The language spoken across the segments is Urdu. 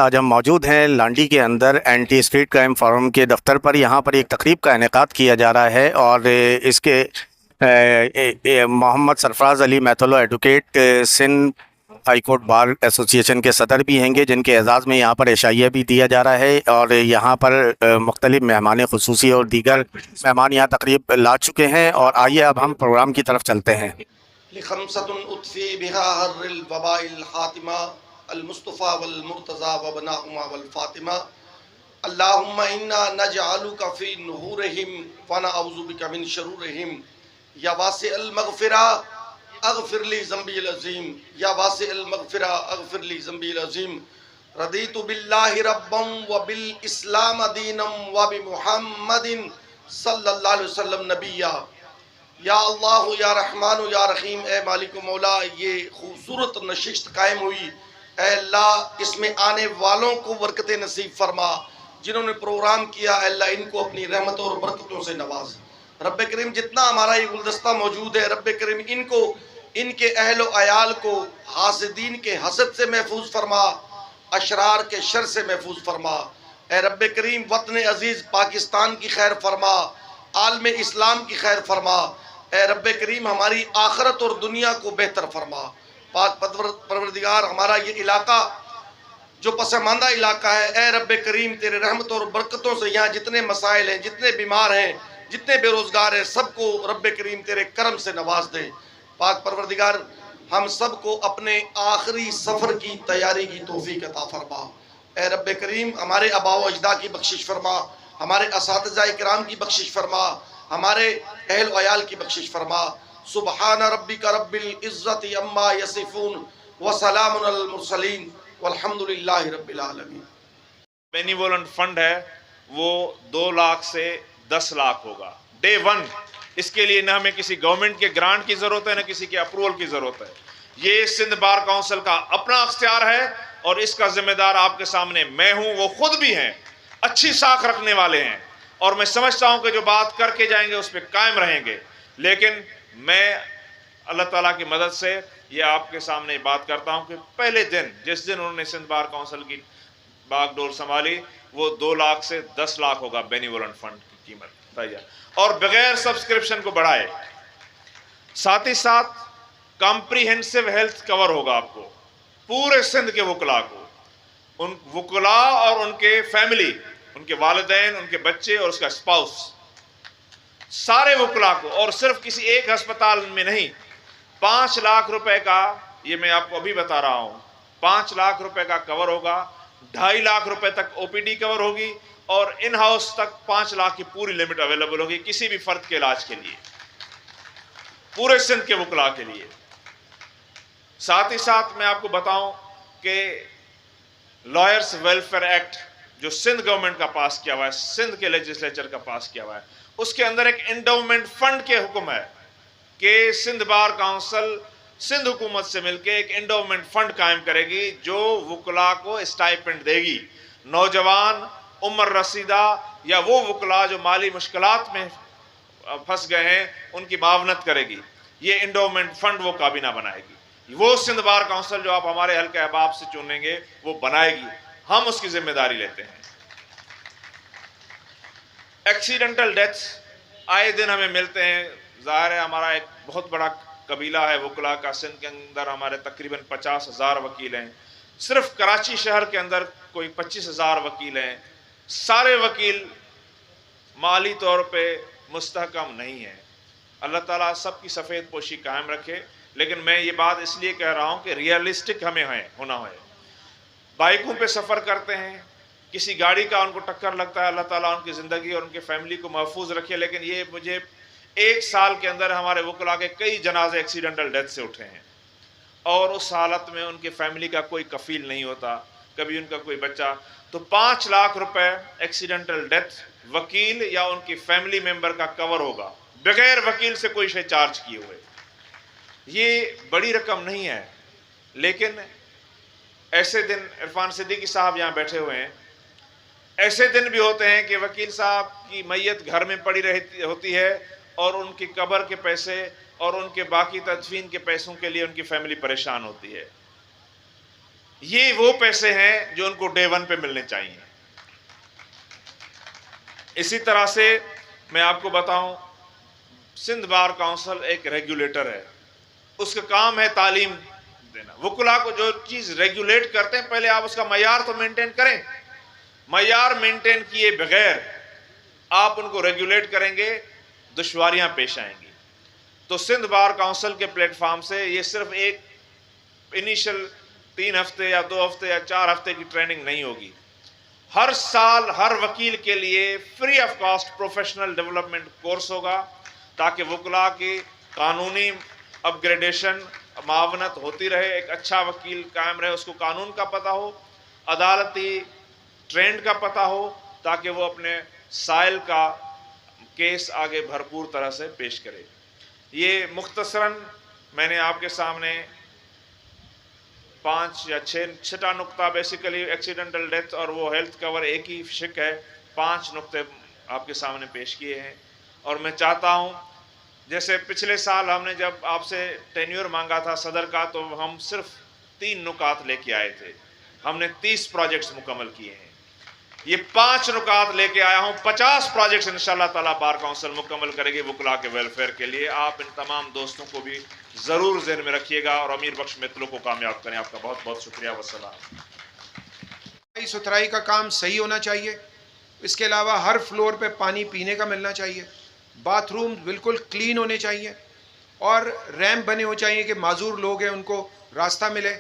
آج ہم موجود ہیں لانڈی کے اندر اینٹی اسٹریٹ کرائم فورم کے دفتر پر. یہاں پر ایک تقریب کا انعقاد کیا جا رہا ہے اور اس کے محمد سرفراز علی میتھلو advocate Sindh high court bar association کے صدر بھی ہیں گے، جن کے اعزاز میں یہاں پر عشائیہ بھی دیا جا رہا ہے. اور یہاں پر مختلف مہمان خصوصی اور دیگر مہمان یہاں تقریب لا چکے ہیں. اور آئیے اب ہم پروگرام کی طرف چلتے ہیں. لخمسة أطفئ بها هر الوباء الحاتمة المصطفى والمرتضى وبناهما والفاطمة. اللهم إنا نجعلك في نحورهم ونعوذ بك من شرورهم. يا واسع المغفرة اغفر لي ذنبي العظيم. يا واسع المغفرة اغفر لي ذنبي العظيم. رضيت بالله ربا وبالإسلام دينا وبمحمد صلى الله عليه وسلم نبيا. یا اللہ یا رحمان یا رحیم، اے مالک و مولا، یہ خوبصورت نشست قائم ہوئی، اے اللہ اس میں آنے والوں کو برکت نصیب فرما. جنہوں نے پروگرام کیا اے اللہ ان کو اپنی رحمتوں اور برکتوں سے نواز. رب کریم جتنا ہمارا یہ گلدستہ موجود ہے، رب کریم ان کو، ان کے اہل و عیال کو حاسدین کے حسد سے محفوظ فرما، اشرار کے شر سے محفوظ فرما. اے رب کریم وطن عزیز پاکستان کی خیر فرما، عالم اسلام کی خیر فرما. اے رب کریم ہماری آخرت اور دنیا کو بہتر فرما. پاک پروردگار ہمارا یہ علاقہ جو پسماندہ علاقہ ہے، اے رب کریم تیرے رحمتوں اور برکتوں سے یہاں جتنے مسائل ہیں، جتنے بیمار ہیں، جتنے بے روزگار ہیں، سب کو رب کریم تیرے کرم سے نواز دے. پاک پروردگار ہم سب کو اپنے آخری سفر کی تیاری کی توفیق عطا فرما. اے رب کریم ہمارے آباء و اجداد کی بخشش فرما، ہمارے اساتذہ کرام کی بخشش فرما، ہمارے اہل و عیال کی بخشش فرما. سبحان ربک رب العزت عما یصفون وسلام علی المرسلین والحمدللہ رب العالمین. بینیولنٹ فنڈ ہے وہ 2 لاکھ سے 10 لاکھ ہوگا ڈے 1. اس کے لیے نہ ہمیں کسی گورنمنٹ کے گرانٹ کی ضرورت ہے، نہ کسی کے اپروول کی ضرورت ہے. یہ سندھ بار کونسل کا اپنا اختیار ہے اور اس کا ذمہ دار آپ کے سامنے میں ہوں. وہ خود بھی ہیں، اچھی ساکھ رکھنے والے ہیں، اور میں سمجھتا ہوں کہ جو بات کر کے جائیں گے اس پہ قائم رہیں گے. لیکن میں اللہ تعالیٰ کی مدد سے یہ آپ کے سامنے بات کرتا ہوں کہ پہلے دن جس دن انہوں نے سندھ بار کونسل کی باغ ڈور سنبھالی، وہ 2 لاکھ سے 10 لاکھ ہوگا بینیولنٹ فنڈ کی قیمت، اور بغیر سبسکرپشن کو بڑھائے. ساتھ ہی ساتھ کمپریہنسو ہیلتھ کور ہوگا آپ کو، پورے سندھ کے وکلاء کو، ان وکلاء اور ان کے فیملی، ان کے والدین، ان کے بچے اور اس کا اسپاؤس، سارے وکلاء کو. اور صرف کسی ایک ہسپتال میں نہیں، 5 لاکھ روپے کا، یہ میں آپ کو ابھی بتا رہا ہوں، 5 لاکھ روپے کا کور ہوگا. 2.5 لاکھ روپے تک او پی ڈی کور ہوگی، اور ان ہاؤس تک 5 لاکھ کی پوری لمٹ اویلیبل ہوگی کسی بھی فرد کے علاج کے لیے، پورے سندھ کے وکلاء کے لیے. ساتھ ہی ساتھ میں آپ کو بتاؤں کہ لائرز ویلفیئر ایکٹ جو سندھ گورنمنٹ کا پاس کیا ہوا ہے، سندھ کے لیجسلیچر کا پاس کیا ہوا ہے، اس کے اندر ایک انڈومنٹ فنڈ کے حکم ہے کہ سندھ بار کونسل سندھ حکومت سے مل کے ایک انڈومنٹ فنڈ قائم کرے گی جو وکلاء کو اسٹائپنڈ دے گی. نوجوان، عمر رسیدہ یا وہ وکلاء جو مالی مشکلات میں پھنس گئے ہیں ان کی معاونت کرے گی. یہ انڈومنٹ فنڈ وہ کابینہ بنائے گی. وہ سندھ بار کونسل جو آپ ہمارے حلقہ احباب سے چنیں گے وہ بنائے گی. ہم اس کی ذمہ داری لیتے ہیں. ایکسیڈنٹل ڈیتھس آئے دن ہمیں ملتے ہیں. ظاہر ہے ہمارا ایک بہت بڑا قبیلہ ہے وکلاء کا. سندھ کے اندر ہمارے تقریباً 50,000 وکیل ہیں. صرف کراچی شہر کے اندر کوئی 25,000 وکیل ہیں. سارے وکیل مالی طور پہ مستحکم نہیں ہیں. اللہ تعالیٰ سب کی سفید پوشی قائم رکھے. لیکن میں یہ بات اس لیے کہہ رہا ہوں کہ ریئلسٹک ہمیں ہونا ہے. بائکوں پہ سفر کرتے ہیں، کسی گاڑی کا ان کو ٹکر لگتا ہے، اللہ تعالیٰ ان کی زندگی اور ان کی فیملی کو محفوظ رکھے. لیکن یہ مجھے 1 سال کے اندر ہمارے وکلاء کے کئی جنازے ایکسیڈنٹل ڈیتھ سے اٹھے ہیں، اور اس حالت میں ان کی فیملی کا کوئی کفیل نہیں ہوتا، کبھی ان کا کوئی بچہ. تو 5 لاکھ روپے ایکسیڈنٹل ڈیتھ وکیل یا ان کی فیملی ممبر کا کور ہوگا بغیر وکیل سے کوئی شے چارج کیے ہوئے. یہ بڑی رقم نہیں ہے، لیکن ایسے دن عرفان صدیقی صاحب یہاں بیٹھے ہوئے ہیں، ایسے دن بھی ہوتے ہیں کہ وکیل صاحب کی میت گھر میں پڑی ہوتی ہے اور ان کی قبر کے پیسے اور ان کے باقی تدفین کے پیسوں کے لیے ان کی فیملی پریشان ہوتی ہے. یہ وہ پیسے ہیں جو ان کو ڈے ون پہ ملنے چاہیے. اسی طرح سے میں آپ کو بتاؤں, سندھ بار کونسل ایک ریگولیٹر ہے, اس کا کام ہے تعلیم دینا. وکلا کو جو چیز ریگولیٹ کرتے ہیں پہلے آپ اس کا معیار تو مینٹین کریں. معیار مینٹین کیے بغیر آپ ان کو ریگولیٹ کریں گے, دشواریاں پیش آئیں گی. تو سندھ بار کونسل کے پلیٹ فارم سے یہ صرف ایک انیشل 3 ہفتے یا 2 ہفتے یا 4 ہفتے کی ٹریننگ نہیں ہوگی. ہر سال ہر وکیل کے لیے free of cost professional development course ہوگا, تاکہ وکلا کی قانونی اپ گریڈیشن معاونت ہوتی رہے, ایک اچھا وکیل قائم رہے, اس کو قانون کا پتہ ہو, عدالتی ٹرینڈ کا پتہ ہو, تاکہ وہ اپنے سائل کا کیس آگے بھرپور طرح سے پیش کرے. یہ مختصراً میں نے آپ کے سامنے 5 یا 6 نقطہ, بیسیکلی ایکسیڈنٹل ڈیتھ اور وہ ہیلتھ کور ایک ہی شک ہے, 5 نقطے آپ کے سامنے پیش کیے ہیں. اور میں چاہتا ہوں, جیسے پچھلے سال ہم نے جب آپ سے ٹینیور مانگا تھا صدر کا, تو ہم صرف 3 نکات لے کے آئے تھے, ہم نے 30 پروجیکٹس مکمل کیے ہیں. یہ 5 نکات لے کے آیا ہوں, 50 پروجیکٹس انشاءاللہ تعالیٰ بار کونسل مکمل کرے گی وکلا کے ویلفیئر کے لیے. آپ ان تمام دوستوں کو بھی ضرور ذہن میں رکھیے گا اور امیر بخش متلو کو کامیاب کریں. آپ کا بہت بہت شکریہ. والسلام. صفائی ستھرائی کا کام صحیح ہونا چاہیے. اس کے علاوہ ہر فلور پہ پانی پینے کا ملنا چاہیے. باتھ روم بالکل کلین ہونے چاہیے, اور ریمپ بنے ہونے چاہیے کہ معذور لوگ ہیں ان کو راستہ ملے.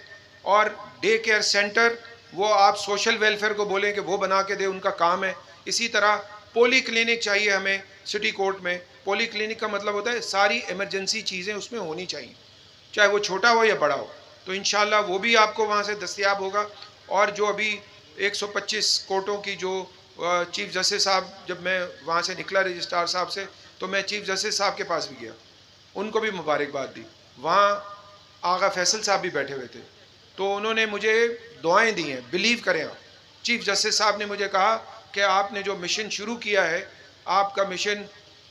اور ڈے کیئر سینٹر وہ آپ سوشل ویلفیئر کو بولیں کہ وہ بنا کے دے, ان کا کام ہے. اسی طرح پولی کلینک چاہیے ہمیں سٹی کورٹ میں. پولی کلینک کا مطلب ہوتا ہے ساری ایمرجنسی چیزیں اس میں ہونی چاہیے, چاہے وہ چھوٹا ہو یا بڑا ہو. تو انشاءاللہ وہ بھی آپ کو وہاں سے دستیاب ہوگا. اور جو ابھی 125 کورٹوں کی جو چیف جسٹس صاحب, جب میں وہاں سے نکلا رجسٹرار صاحب سے, تو میں چیف جسٹس صاحب کے پاس بھی گیا, ان کو بھی مبارکباد دی. وہاں آغا فیصل صاحب بھی بیٹھے ہوئے تھے, تو انہوں نے مجھے دعائیں دی ہیں. بلیو کریں آپ, چیف جسٹس صاحب نے مجھے کہا کہ آپ نے جو مشن شروع کیا ہے, آپ کا مشن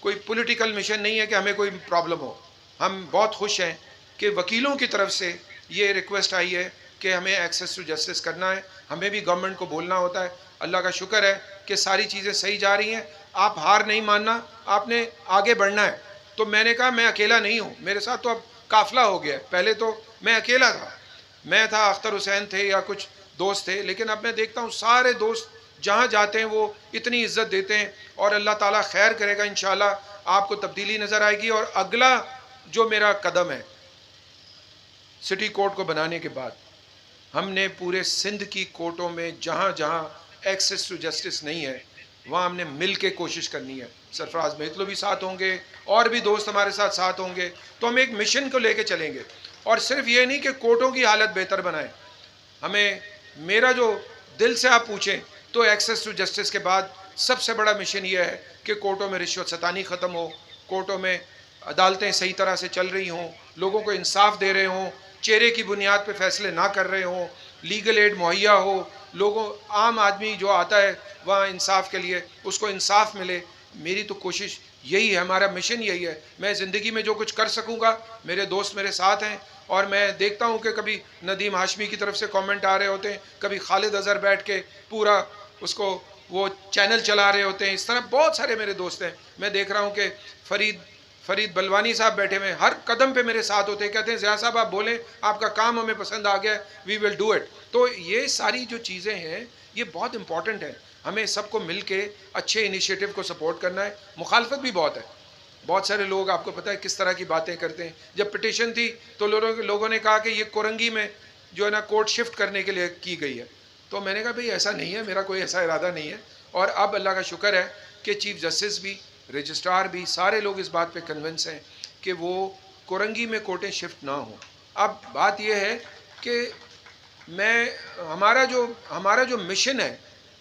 کوئی پولیٹیکل مشن نہیں ہے کہ ہمیں کوئی پرابلم ہو. ہم بہت خوش ہیں کہ وکیلوں کی طرف سے یہ ریکویسٹ آئی ہے کہ ہمیں ایکسیس ٹو جسٹس کرنا ہے. ہمیں بھی گورنمنٹ کو بولنا ہوتا ہے. اللہ کا شکر ہے کہ ساری چیزیں صحیح جا رہی ہیں. آپ ہار نہیں ماننا, آپ نے آگے بڑھنا ہے. تو میں نے کہا میں اکیلا نہیں ہوں, میرے ساتھ تو اب قافلہ ہو گیا ہے. پہلے تو میں اکیلا تھا, میں تھا, اختر حسین تھے یا کچھ دوست تھے, لیکن اب میں دیکھتا ہوں سارے دوست جہاں جاتے ہیں وہ اتنی عزت دیتے ہیں. اور اللہ تعالیٰ خیر کرے گا, انشاءاللہ آپ کو تبدیلی نظر آئے گی. اور اگلا جو میرا قدم ہے سٹی کورٹ کو بنانے کے بعد, ہم نے پورے سندھ کی کورٹوں میں جہاں جہاں ایکسیس ٹو جسٹس نہیں ہے وہاں ہم نے مل کے کوشش کرنی ہے. سرفراز متلو بھی ساتھ ہوں گے, اور بھی دوست ہمارے ساتھ ہوں گے. تو ہم ایک مشن کو لے کے چلیں گے, اور صرف یہ نہیں کہ کورٹوں کی حالت بہتر بنائیں. ہمیں, میرا جو دل سے آپ پوچھیں تو ایکسیس ٹو جسٹس کے بعد سب سے بڑا مشن یہ ہے کہ کورٹوں میں رشوت ستانی ختم ہو, کورٹوں میں عدالتیں صحیح طرح سے چل رہی ہوں, لوگوں کو انصاف دے رہے ہوں, چہرے کی بنیاد پہ فیصلے نہ کر رہے ہوں, لیگل ایڈ مہیا ہو, لوگوں عام آدمی جو آتا ہے وہاں انصاف کے لیے اس کو انصاف ملے. میری تو کوشش یہی ہے, ہمارا مشن یہی ہے. میں زندگی میں جو کچھ کر سکوں گا, میرے دوست میرے ساتھ ہیں, اور میں دیکھتا ہوں کہ کبھی ندیم ہاشمی کی طرف سے کامنٹ آ رہے ہوتے ہیں, کبھی خالد اظہر بیٹھ کے پورا اس کو وہ چینل چلا رہے ہوتے ہیں. اس طرح بہت سارے میرے دوست ہیں. میں دیکھ رہا ہوں کہ فرید بلوانی صاحب بیٹھے ہوئے, ہر قدم پہ میرے ساتھ ہوتے ہیں, کہتے ہیں ضیاء صاحب آپ بولیں, آپ کا کام ہمیں پسند آ گیا ہے, وی ول ڈو اٹ. تو یہ ساری جو چیزیں ہیں یہ بہت امپورٹنٹ ہیں. ہمیں سب کو مل کے اچھے انیشیٹو کو سپورٹ کرنا ہے. مخالفت بھی بہت ہے, بہت سارے لوگ آپ کو پتہ ہے کس طرح کی باتیں کرتے ہیں. جب پٹیشن تھی تو لوگوں نے کہا کہ یہ کورنگی میں جو ہے نا کورٹ شفٹ کرنے کے لیے کی گئی ہے. تو میں نے کہا بھئی ایسا نہیں ہے, میرا کوئی ایسا ارادہ نہیں ہے. اور اب اللہ کا شکر ہے کہ چیف جسٹس بھی, رجسٹرار بھی, سارے لوگ اس بات پہ کنونس ہیں کہ وہ کورنگی میں کورٹیں شفٹ نہ ہوں. اب بات یہ ہے کہ ہمارا جو مشن ہے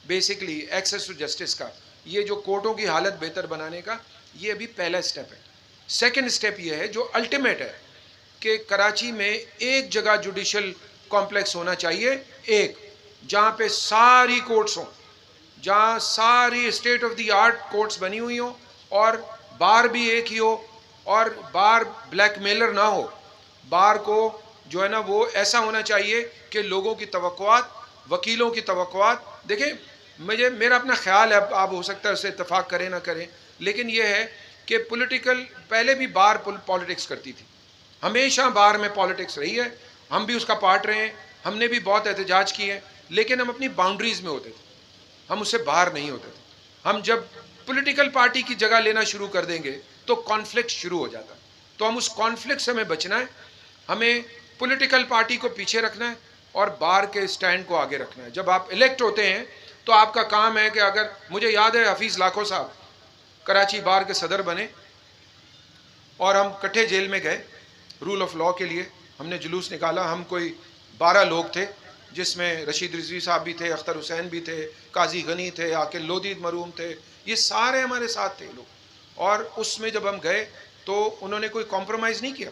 بیسکلی ایکسیس ٹو جسٹس کا, یہ جو کورٹوں کی حالت بہتر بنانے کا, یہ ابھی پہلا سٹیپ ہے. سیکنڈ سٹیپ یہ ہے جو الٹیمیٹ ہے کہ کراچی میں ایک جگہ جوڈیشل کمپلیکس ہونا چاہیے, ایک جہاں پہ ساری کورٹس ہوں, جہاں ساری state of the art courts بنی ہوئی ہوں, اور بار بھی ایک ہی ہو, اور بار بلیک میلر نہ ہو, بار کو جو ہے نا وہ ایسا ہونا چاہیے کہ لوگوں کی توقعات، وکیلوں کی توقعات، دیکھیں میرا اپنا خیال ہے، آپ ہو سکتا ہے اس سے اتفاق کریں نہ کریں، لیکن یہ ہے کہ پولیٹیکل پہلے بھی بار پالیٹکس کرتی تھی، ہمیشہ بار میں پالیٹکس رہی ہے، ہم بھی اس کا پارٹ رہے ہیں، ہم نے بھی بہت احتجاج کیے ہیں، لیکن ہم اپنی باؤنڈریز میں ہوتے تھے، ہم اس سے باہر نہیں ہوتے تھے. ہم جب پولیٹیکل پارٹی کی جگہ لینا شروع کر دیں گے تو کانفلکٹ شروع ہو جاتا ہے. تو ہم اس کانفلکٹ سے ہمیں بچنا ہے، ہمیں پولیٹیکل پارٹی کو پیچھے رکھنا ہے اور بار کے سٹینڈ کو آگے رکھنا ہے. جب آپ الیکٹ ہوتے ہیں تو آپ کا کام ہے کہ اگر مجھے یاد ہے حفیظ لاکھو صاحب کراچی بار کے صدر بنے اور ہم کٹھے جیل میں گئے رول آف لاء کے لیے، ہم نے جلوس نکالا، ہم کوئی 12 لوگ تھے جس میں رشید رضوی صاحب بھی تھے، اختر حسین بھی تھے، قاضی غنی تھے، عاقل لودھی مرحوم تھے، یہ سارے ہمارے ساتھ تھے لوگ. اور اس میں جب ہم گئے تو انہوں نے کوئی کمپرومائز نہیں کیا،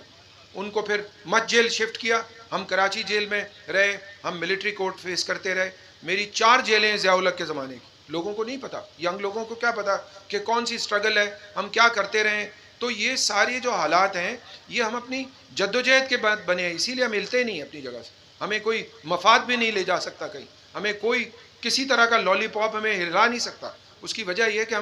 ان کو پھر مت جیل شفٹ کیا، ہم کراچی جیل میں رہے، ہم ملٹری کورٹ فیس کرتے رہے. میری 4 جیلیں ہیں ضیاء الحق کے زمانے کی، لوگوں کو نہیں پتا، ینگ لوگوں کو کیا پتا کہ کون سی سٹرگل ہے، ہم کیا کرتے رہے. تو یہ سارے جو حالات ہیں یہ ہم اپنی جدوجہد کے بعد بنے ہیں، اسی لیے ہم ہلتے نہیں اپنی جگہ سے. ہمیں کوئی مفاد بھی نہیں لے جا سکتا کہیں، ہمیں کوئی کسی طرح کا لالی پاپ ہمیں ہلا نہیں سکتا. اس کی وجہ یہ کہ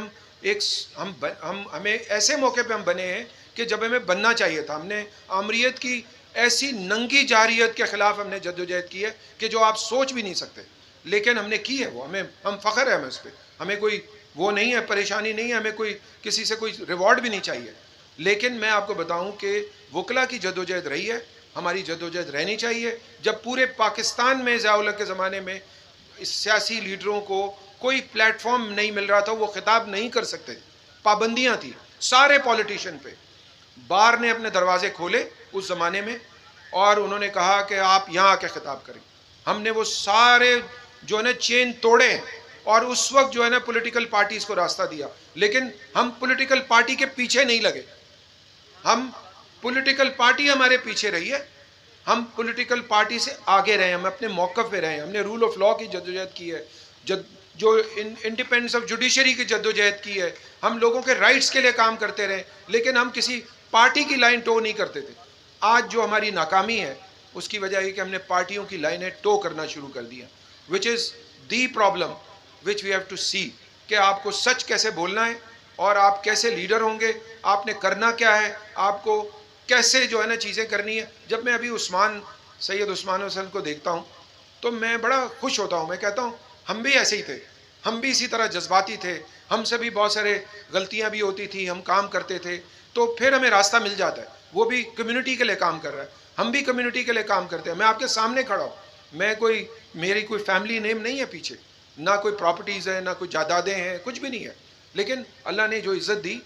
ہمیں ایسے موقع پہ ہم بنے ہیں کہ جب ہمیں بننا چاہیے تھا. ہم نے آمریت کی ایسی ننگی جاریت کے خلاف ہم نے جدوجہد کی ہے کہ جو آپ سوچ بھی نہیں سکتے، لیکن ہم نے کی ہے وہ، ہم فخر ہے ہمیں اس پہ، ہمیں کوئی وہ نہیں ہے، پریشانی نہیں ہے، ہمیں کوئی کسی سے کوئی ریوارڈ بھی نہیں چاہیے. لیکن میں آپ کو بتاؤں کہ وکلا کی جدوجہد رہی ہے، ہماری جدوجہد رہنی چاہیے. جب پورے پاکستان میں ضیاء الحق کے زمانے میں سیاسی لیڈروں کو کوئی پلیٹ فارم نہیں مل رہا تھا، وہ خطاب نہیں کر سکتے، پابندیاں تھیں سارے پولیٹیشین پہ. بار نے اپنے دروازے کھولے اس زمانے میں اور انہوں نے کہا کہ آپ یہاں آ کے خطاب کریں. ہم نے وہ سارے جو ہے نا چین توڑے اور اس وقت جو ہے نا پولیٹیکل پارٹیز کو راستہ دیا. لیکن ہم پولیٹیکل پارٹی کے پیچھے نہیں لگے، ہم پولیٹیکل پارٹی ہمارے پیچھے رہی ہے، ہم پولیٹیکل پارٹی سے آگے رہے، ہم اپنے موقف پہ رہے. ہم نے رول آف لاء کی جدوجہد کی ہے، جو انڈیپینڈنس آف جوڈیشری کی جدوجہد کی ہے، ہم لوگوں کے رائٹس کے لیے کام کرتے رہے، لیکن ہم کسی پارٹی کی لائن ٹو نہیں کرتے تھے. آج جو ہماری ناکامی ہے اس کی وجہ یہ کہ ہم نے پارٹیوں کی لائنیں ٹو کرنا شروع کر دیا، which is the problem which we have to see, کہ آپ کو سچ کیسے بولنا ہے اور آپ کیسے لیڈر ہوں گے، آپ نے کرنا کیا ہے، آپ کو کیسے جو ہے نا چیزیں کرنی ہے. جب میں ابھی سید عثمان حسن کو دیکھتا ہوں تو میں بڑا خوش ہوتا ہوں، میں کہتا ہوں ہم بھی ایسے ہی تھے، ہم بھی اسی طرح جذباتی تھے، ہم سے بھی بہت سارے غلطیاں بھی ہوتی تھیں، ہم کام کرتے تھے تو پھر ہمیں راستہ مل جاتا ہے. وہ بھی کمیونٹی کے لیے کام کر رہا ہے، ہم بھی کمیونٹی کے لیے کام کرتے ہیں. میں آپ کے سامنے کھڑا ہوں، میری کوئی فیملی نیم نہیں ہے پیچھے، نہ کوئی پراپرٹیز ہے، نہ کوئی جائیدادیں ہیں، کچھ بھی نہیں ہے. لیکن اللہ نے جو عزت دی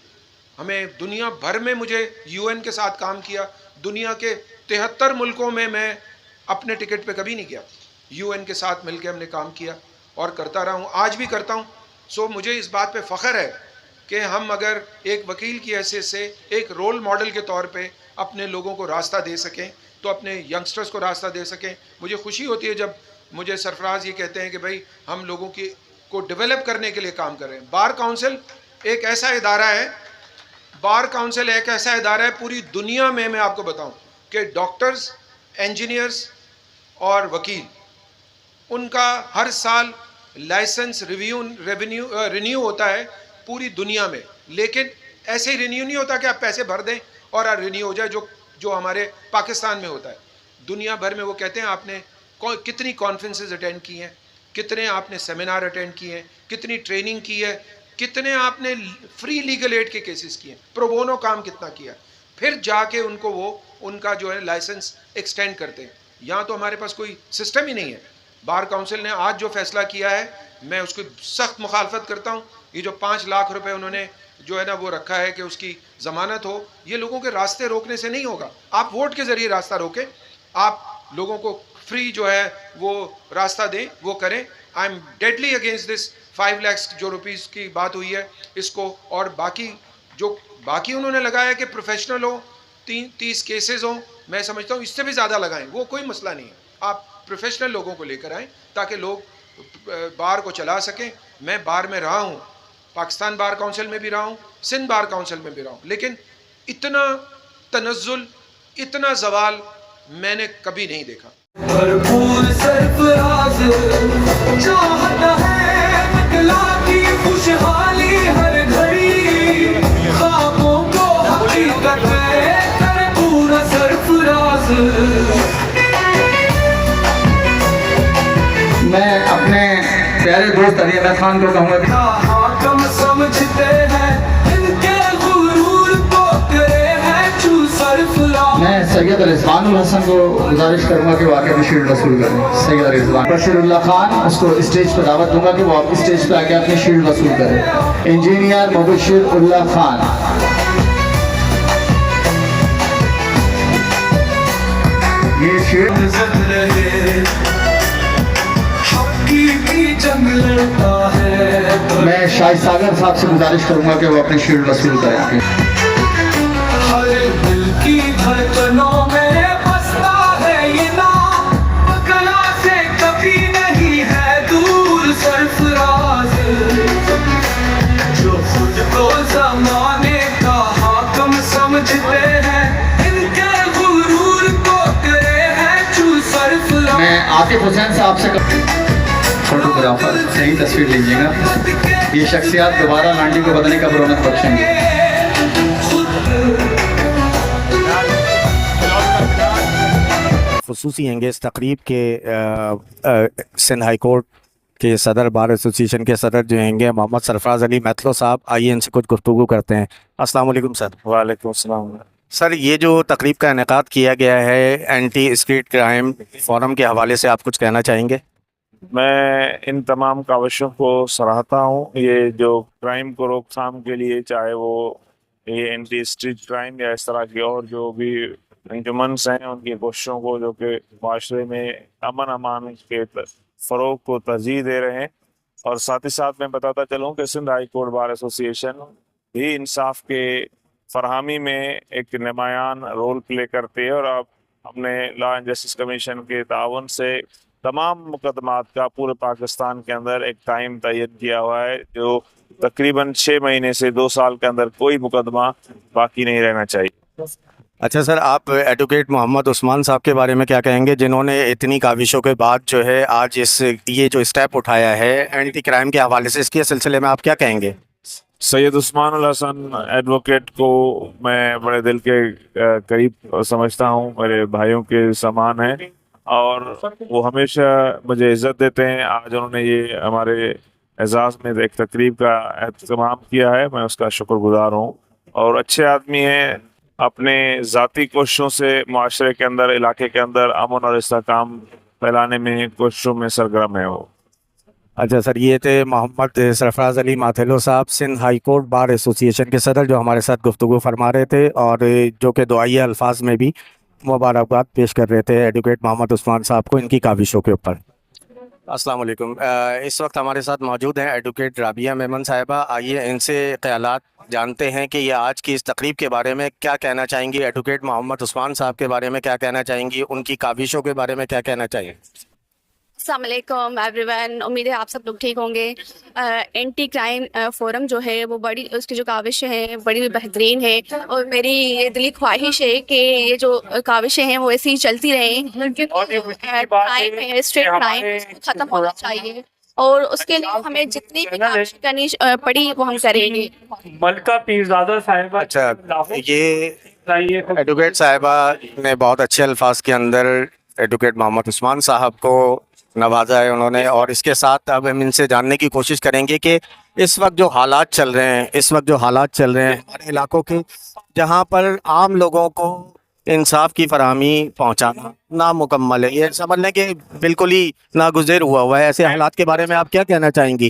ہمیں، دنیا بھر میں مجھے UN کے ساتھ کام کیا، دنیا کے 73 ملکوں میں اپنے ٹکٹ پہ کبھی نہیں گیا، UN کے ساتھ مل کے ہم نے کام کیا اور کرتا رہا ہوں، آج بھی کرتا ہوں. سو مجھے اس بات پہ فخر ہے کہ ہم اگر ایک وکیل کی حیثیت سے ایک رول ماڈل کے طور پہ اپنے لوگوں کو راستہ دے سکیں تو اپنے ینگسٹرز کو راستہ دے سکیں. مجھے خوشی ہوتی ہے جب مجھے سرفراز یہ کہتے ہیں کہ بھائی ہم لوگوں کو ڈیولپ کرنے کے لیے کام کر رہے ہیں. بار کونسل ایک ایسا ادارہ ہے، پوری دنیا میں آپ کو بتاؤں کہ ڈاکٹرز، انجینئرز اور وکیل، ان کا ہر سال لائسنس رینیو ہوتا ہے پوری دنیا میں. لیکن ایسے ہی رینیو نہیں ہوتا کہ آپ پیسے بھر دیں اور رینیو ہو جائے جو ہمارے پاکستان میں ہوتا ہے. دنیا بھر میں وہ کہتے ہیں آپ نے کتنی کانفرنسز اٹینڈ کی ہیں، کتنے آپ نے سیمینار اٹینڈ کیے ہیں، کتنی ٹریننگ کی ہے، کتنے آپ نے فری لیگل ایڈ کے کیسز کیے ہیں، پرو بونو کام کتنا کیا، پھر جا کے ان کو ان کا جو ہے لائسنس ایکسٹینڈ کرتے ہیں. یہاں تو ہمارے پاس کوئی سسٹم ہی نہیں ہے. بار کونسل نے آج جو فیصلہ کیا ہے میں اس کی سخت مخالفت کرتا ہوں. یہ جو 5 لاکھ روپے انہوں نے جو ہے نا وہ رکھا ہے کہ اس کی ضمانت ہو، یہ لوگوں کے راستے روکنے سے نہیں ہوگا. آپ ووٹ کے ذریعے راستہ روکیں، آپ لوگوں کو فری جو ہے وہ راستہ دیں، وہ کریں. I am deadly against this 5 lakh جو روپیز کی بات ہوئی ہے اس کو، اور باقی انہوں نے لگایا کہ پروفیشنل ہو، 30 کیسز ہوں، میں سمجھتا ہوں اس سے بھی زیادہ لگائیں، وہ کوئی مسئلہ نہیں ہے. آپ پروفیشنل لوگوں کو لے کر آئیں تاکہ لوگ بار کو چلا سکیں. میں بار میں رہا ہوں، پاکستان بار کونسل میں بھی رہا ہوں، سندھ بار کونسل میں بھی رہا ہوں، لیکن اتنا تنزل، اتنا زوال میں نے کبھی نہیں دیکھا. بھرپور سرفراز چاہت ہے نکلا کی خوشحالی ہر گھڑی خوابوں کو حقیقت ہے کر پورا سرفراز. میں اپنے پیارے دوست علی احمد خان کو کہوں گا حاکم سمجھتے ہیں ان کے غرور کو کرے ہیں چو سرفراز. میں سید رضوان الحسن کو گزارش کروں گا کہ وہ آ کے اپنی شیلڈ وصول کریں. سید رضوان بشیر اللہ خان اس کو اسٹیج پہ دعوت دوں گا کہ وہ اسٹیج پہ آ کے اپنی شیلڈ وصول کریں. انجینئر مبشر اللہ خان. یہ شیلڈ زد رہے حقیقی جنگ لڑتا ہے. میں شاہد ساگر صاحب سے گزارش کروں گا کہ وہ اپنی شیلڈ وصول کریں. ہر دل کی دھڑکنوں میں بستا ہے یہ نام کلا سے کبھی نہیں ہے دور سرفراز. جو خود کو زمانے کا حاکم سمجھتے ہیں ان کے غرور کو کرے ہیں چو سرفراز. میں عاطف حسین صاحب سے فوٹوگرافر صحیح تصویر لیجیے گا. یہ شخصیات دوبارہ لانڈی کو بدلنے کا رونق بخشیں گے. خصوصی ہیں گے اس تقریب کے سندھ ہائی کورٹ کے صدر بار ایسوسیشن کے صدر جو ہیں گے محمد سرفراز علی میتھلو صاحب. آئیے ان سے کچھ گفتگو کرتے ہیں. السلام علیکم سر. وعلیکم السلام. سر یہ جو تقریب کا انعقاد کیا گیا ہے اینٹی اسٹریٹ کرائم فورم کے حوالے سے آپ کچھ کہنا چاہیں گے؟ میں ان تمام کاوشوں کو سراہتا ہوں. یہ جو کرائم کو روک تھام کے لیے چاہے وہ یہ اینٹی اسٹریٹ کرائم یا اس طرح کی اور جو بھی انجمنس ہیں ان کی کوششوں کو جو کہ معاشرے میں امن امان کے فروغ کو ترجیح دے رہے ہیں. اور ساتھ ہی ساتھ میں بتاتا چلوں کہ Sindh high court bar association بھی انصاف کے فراہمی میں ایک نمایاں رول پلے کرتی ہے. اور اب ہم نے لا اینڈ جسٹس کمیشن کے تعاون سے تمام مقدمات کا پورے پاکستان کے اندر ایک ٹائم تعین کیا ہوا ہے جو تقریباً 6 مہینے سے 2 سال کے اندر کوئی مقدمہ باقی نہیں رہنا چاہیے. اچھا سر، آپ ایڈوکیٹ محمد عثمان صاحب کے بارے میں کیا کہیں گے جنہوں نے اتنی کاوشوں کے بعد جو ہے آج یہ جو اسٹیپ اٹھایا ہے اینٹی کرائم کے حوالے سے، اس کے سلسلے میں آپ کیا کہیں گے؟ سید عثمان الحسن ایڈوکیٹ کو میں بڑے دل کے قریب سمجھتا ہوں، میرے بھائیوں کے سامان ہیں اور وہ ہمیشہ مجھے عزت دیتے ہیں. آج انہوں نے یہ ہمارے اعزاز میں ایک تقریب کا اہتمام کیا ہے، میں اس کا شکر گزار ہوں. اور اچھے آدمی ہیں، اپنے ذاتی کوششوں سے معاشرے کے اندر، علاقے کے اندر امن اور استحکام پھیلانے میں کوششوں میں سرگرم ہے وہ. اچھا سر، یہ تھے محمد سرفراز علی میتھلو صاحب، Sindh high court bar association کے صدر، جو ہمارے ساتھ گفتگو فرما رہے تھے اور جو کہ دعائیہ الفاظ میں بھی مبارکباد پیش کر رہے تھے ایڈوکیٹ محمد عثمان صاحب کو ان کی کاوشوں کے اوپر. السلام علیکم. اس وقت ہمارے ساتھ موجود ہیں ایڈوکیٹ رابعہ میمن صاحبہ. آئیے ان سے خیالات جانتے ہیں کہ یہ آج کی اس تقریب کے بارے میں کیا کہنا چاہیں گی، ایڈوکیٹ محمد عثمان صاحب کے بارے میں کیا کہنا چاہیں گی، ان کی کاوشوں کے بارے میں کیا کہنا چاہیں گے. السلام علیکم ایوری ون. امید ہے آپ سب لوگ ٹھیک ہوں گے. اینٹی کرائم فورم جو ہے وہ بڑی، اس کی جو کاوشیں ہیں بڑی بہترین ہے اور میری یہ دلی خواہش ہے کہ یہ جو کاوشیں ہیں وہ ایسی ہی چلتی رہیں کیونکہ کرائم ہے، اسٹریٹ کرائم ختم ہونا چاہیے اور اس کے لیے ہمیں جتنی بھی کاوشیں کرنی پڑی وہ ہم کریں گے. ملکہ پیرزادہ صاحبہ. اچھا، یہ ایڈوکیٹ صاحبہ نے بہت اچھے الفاظ کے اندر ایڈوکیٹ محمد عثمان صاحب کو نوازا ہے انہوں نے، اور اس کے ساتھ اب ہم ان سے جاننے کی کوشش کریں گے کہ اس وقت جو حالات چل رہے ہیں ہمارے علاقوں کے، جہاں پر عام لوگوں کو انصاف کی فراہمی پہنچانا نامکمل ہے، یہ سمجھ لیں کہ بالکل ہی ناگزیر ہوا ہے، ایسے حالات کے بارے میں آپ کیا کہنا چاہیں گی؟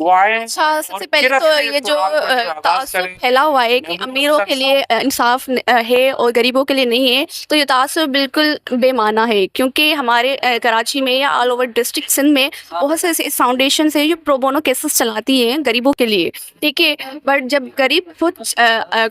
اچھا، سب سے پہلے تو یہ جو تعصب پھیلا ہوا ہے کہ امیروں کے لیے انصاف ہے اور غریبوں کے لیے نہیں ہے، تو یہ تعصب بالکل بے معنی ہے. کیونکہ ہمارے کراچی میں یا آل اوور ڈسٹرکٹ سندھ میں بہت سے فاؤنڈیشنز ہیں جو پرو بونو کیسز چلاتی ہیں غریبوں کے لیے، ٹھیک ہے. بٹ جب غریب خود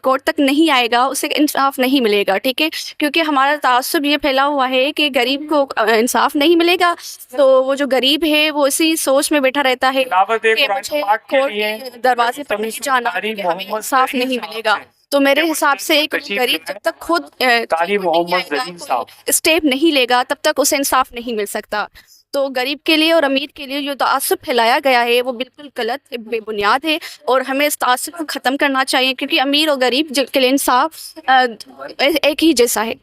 کورٹ تک نہیں آئے گا اسے انصاف نہیں ملے گا، ٹھیک ہے. کیونکہ ہمارا تعصب یہ پھیلا ہوا ہے کہ غریب کو انصاف نہیں ملے گا تو وہ جو غریب ہے وہ اسی سوچ میں بیٹھا رہتا ہے کہ مجھے پاک کے کورٹ لیے کے دروازے پر نہیں جانا قاری کہ ہمیں محمد انصاف ظہیر نہیں صاحب ملے گا. سے تو میرے حساب سے ایک تشریف غریب لے جب تک خود قاری محمد ظہیر صاحب. اسٹیپ نہیں لے گا تب تک اسے انصاف نہیں مل سکتا. تو غریب کے لیے اور امیر کے لیے جو تعصب پھیلایا گیا ہے وہ بالکل غلط ہے, بے بنیاد ہے, اور ہمیں اس تعصب کو ختم کرنا چاہیے, کیونکہ امیر اور غریب کے لیے انصاف ایک ہی جیسا ہے.